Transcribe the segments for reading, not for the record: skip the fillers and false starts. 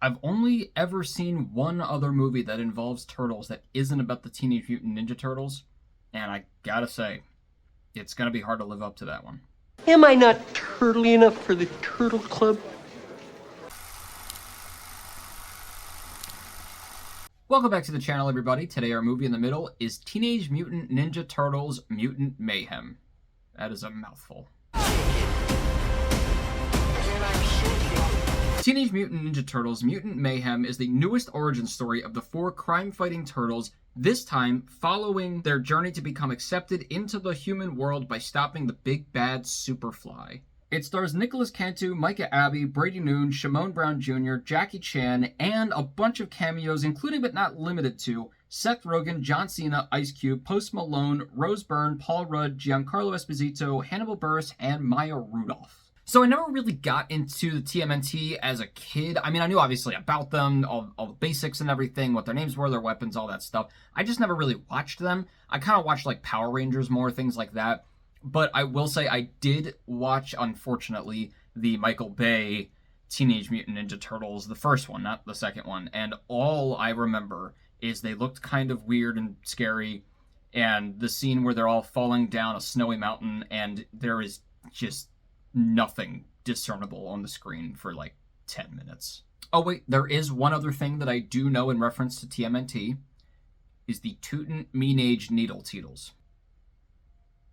I've only ever seen one other movie that involves turtles that isn't about the Teenage Mutant Ninja Turtles, and I gotta say, it's gonna be hard to live up to that one. Am I not turtly enough for the Turtle Club? Welcome back to the channel, everybody. Today our movie in the middle is Teenage Mutant Ninja Turtles Mutant Mayhem. That is a mouthful. Teenage Mutant Ninja Turtles Mutant Mayhem is the newest origin story of the four crime-fighting turtles, this time following their journey to become accepted into the human world by stopping the big bad Superfly. It stars Nicolas, Cantu, Micah, Abbey, Brady, Shamon Brown Jr., Jackie Chan, and a bunch of cameos, including but not limited to Seth Rogen, John Cena, Ice Cube, Post Malone, Rose Byrne, Paul Rudd, Giancarlo Esposito, Hannibal Buress, and Maya Rudolph. So I never really got into the TMNT as a kid. I mean, I knew obviously about them, all the basics and everything, what their names were, their weapons, all that stuff. I just never really watched them. I kind of watched like Power Rangers more, things like that. But I will say I did watch, unfortunately, the Michael Bay Teenage Mutant Ninja Turtles, the first one, not the second one. And all I remember is they looked kind of weird and scary. And the scene where they're all falling down a snowy mountain and there is just nothing discernible on the screen for like 10 minutes. Oh wait, there is one other thing that I do know in reference to TMNT, is the Tootin' Meenage Needle Teetles.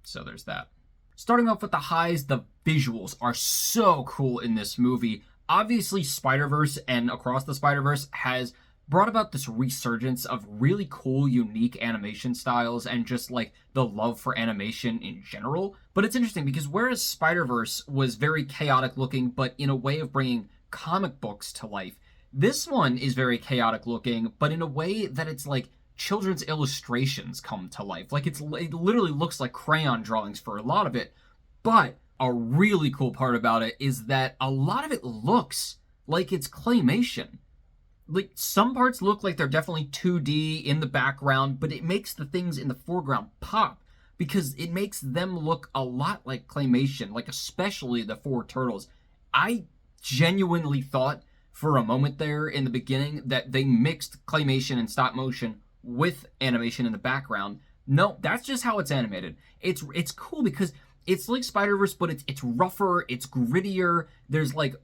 So there's that. Starting off with the highs, the visuals are so cool in this movie. Obviously, Spider-Verse and Across the Spider-Verse has brought about this resurgence of really cool, unique animation styles and just like the love for animation in general. But it's interesting because whereas Spider-Verse was very chaotic looking, but in a way of bringing comic books to life, this one is very chaotic looking, but in a way that it's like children's illustrations come to life. Like it literally looks like crayon drawings for a lot of it. But a really cool part about it is that a lot of it looks like it's claymation. Like some parts look like they're definitely 2D in the background, but it makes the things in the foreground pop because it makes them look a lot like claymation, like especially the four turtles. I genuinely thought for a moment there in the beginning that they mixed claymation and stop motion with animation in the background. No, that's just how it's animated. It's cool because it's like Spider-Verse, but it's rougher, it's grittier. There's like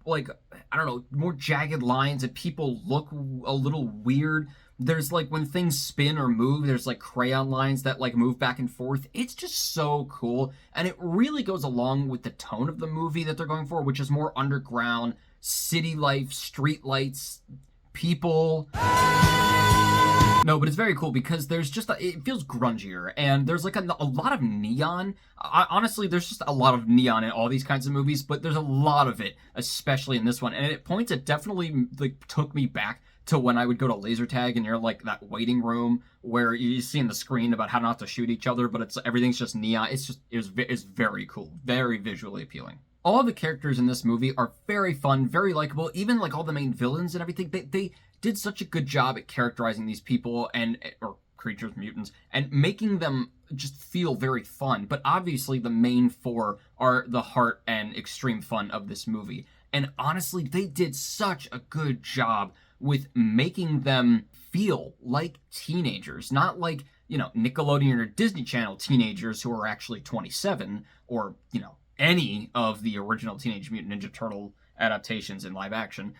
I don't know, more jagged lines and people look a little weird. There's like when things spin or move, there's like crayon lines that like move back and forth. It's just so cool, and it really goes along with the tone of the movie that they're going for, which is more underground, city life, street lights, people. No, but it's very cool because there's just, it feels grungier, and there's like a lot of neon. Honestly, there's just a lot of neon in all these kinds of movies, but there's a lot of it, especially in this one. And at points, it definitely like took me back to when I would go to laser tag and you're like that waiting room where you see in the screen about how not to shoot each other, but everything's just neon. It's very cool, very visually appealing. All the characters in this movie are very fun, very likable. Even like all the main villains and everything, they did such a good job at characterizing these people or creatures, mutants, and making them just feel very fun. But obviously the main four are the heart and extreme fun of this movie. And honestly, they did such a good job with making them feel like teenagers, not like, you know, Nickelodeon or Disney Channel teenagers who are actually 27 or, you know, any of the original Teenage Mutant Ninja Turtle adaptations in live action,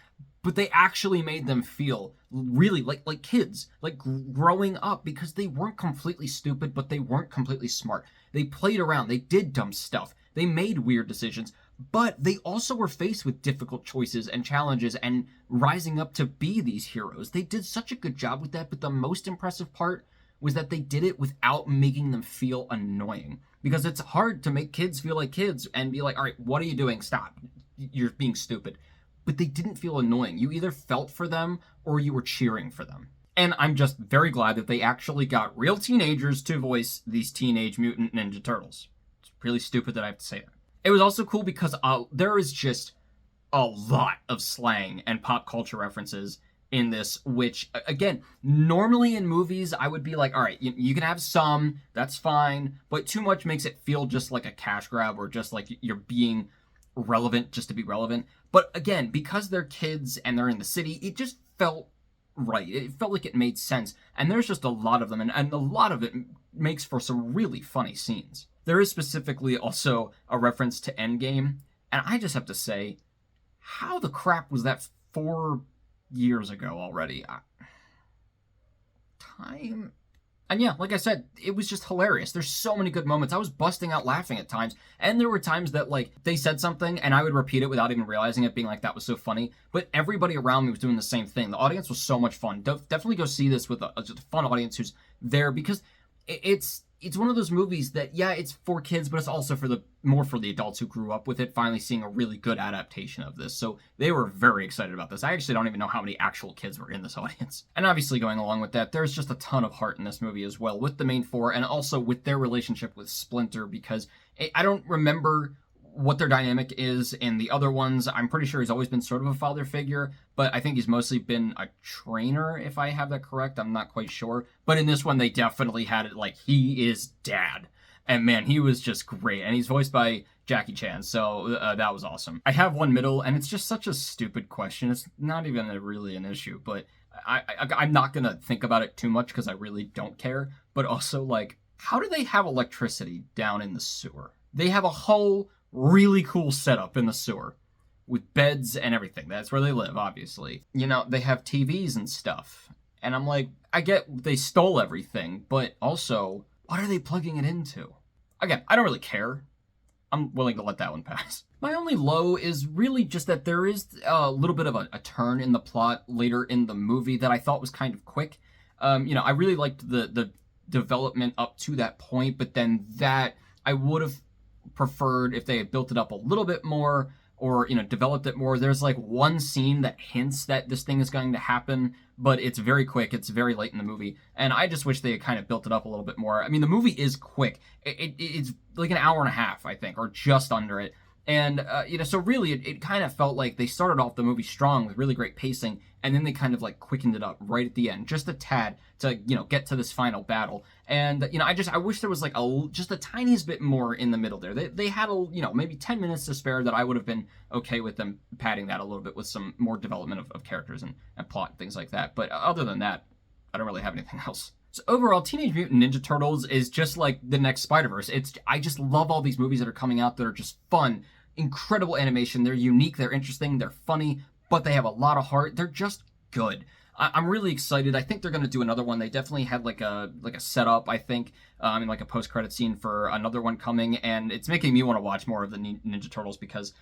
but they actually made them feel really like kids, like growing up, because they weren't completely stupid, but they weren't completely smart. They played around, they did dumb stuff, they made weird decisions, but they also were faced with difficult choices and challenges and rising up to be these heroes. They did such a good job with that, but the most impressive part was that they did it without making them feel annoying. Because it's hard to make kids feel like kids and be like, all right, what are you doing? Stop. You're being stupid. But they didn't feel annoying. You either felt for them or you were cheering for them. And I'm just very glad that they actually got real teenagers to voice these Teenage Mutant Ninja Turtles. It's really stupid that I have to say that. It was also cool because there is just a lot of slang and pop culture references in this, which, again, normally in movies, I would be like, all right, you can have some, that's fine, but too much makes it feel just like a cash grab or just like you're being relevant just to be relevant. But again, because they're kids and they're in the city, it just felt right. It felt like it made sense. And there's just a lot of them, and a lot of it makes for some really funny scenes. There is specifically also a reference to Endgame, and I just have to say, how the crap was that 4 years ago already? Time? And yeah, like I said, it was just hilarious. There's so many good moments. I was busting out laughing at times. And there were times that, like, they said something and I would repeat it without even realizing it, being like, that was so funny. But everybody around me was doing the same thing. The audience was so much fun. Definitely go see this with just a fun audience who's there, because it's one of those movies that, yeah, it's for kids, but it's also more for the adults who grew up with it, finally seeing a really good adaptation of this. So they were very excited about this. I actually don't even know how many actual kids were in this audience. And obviously, going along with that, there's just a ton of heart in this movie as well, with the main four, and also with their relationship with Splinter, because I don't remember what their dynamic is in the other ones. I'm pretty sure he's always been sort of a father figure, but I think he's mostly been a trainer, if I have that correct. I'm not quite sure. But in this one, they definitely had it like, he is dad. And man, he was just great. And he's voiced by Jackie Chan, so that was awesome. I have one middle, and it's just such a stupid question. It's not even really an issue, but I'm not going to think about it too much because I really don't care. But also, like, how do they have electricity down in the sewer? They have a whole really cool setup in the sewer with beds and everything. That's where they live, obviously. You know, they have TVs and stuff. And I'm like, I get they stole everything, but also, what are they plugging it into? Again, I don't really care. I'm willing to let that one pass. My only low is really just that there is a little bit of a turn in the plot later in the movie that I thought was kind of quick. I really liked the development up to that point, but then that I would have preferred if they had built it up a little bit more, or developed it more. There's like one scene that hints that this thing is going to happen, but it's very quick. It's very late in the movie, and I just wish they had kind of built it up a little bit more. I mean, the movie is quick. It's like an hour and a half, I think, or just under it. And, so really it kind of felt like they started off the movie strong with really great pacing, and then they kind of like quickened it up right at the end, just a tad to, get to this final battle. And, I wish there was like just a tiniest bit more in the middle there. They had, maybe 10 minutes to spare that I would have been okay with them padding that a little bit with some more development of characters and plot and things like that. But other than that, I don't really have anything else. So overall, Teenage Mutant Ninja Turtles is just like the next Spider-Verse. I just love all these movies that are coming out that are just fun. Incredible animation. They're unique, they're interesting, they're funny, but they have a lot of heart. They're just good. I'm really excited. I think they're going to do another one. They definitely had like a setup, I think, and like a post-credit scene for another one coming, and it's making me want to watch more of the Ninja Turtles because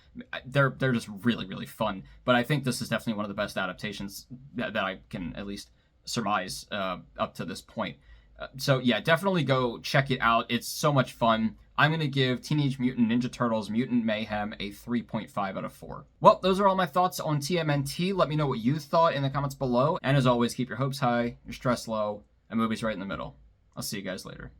they're just really, really fun. But I think this is definitely one of the best adaptations that I can at least surmise up to this point. So yeah, definitely go check it out. It's so much fun. I'm going to give Teenage Mutant Ninja Turtles Mutant Mayhem a 3.5 out of 4. Well, those are all my thoughts on TMNT. Let me know what you thought in the comments below. And as always, keep your hopes high, your stress low, and movies right in the middle. I'll see you guys later.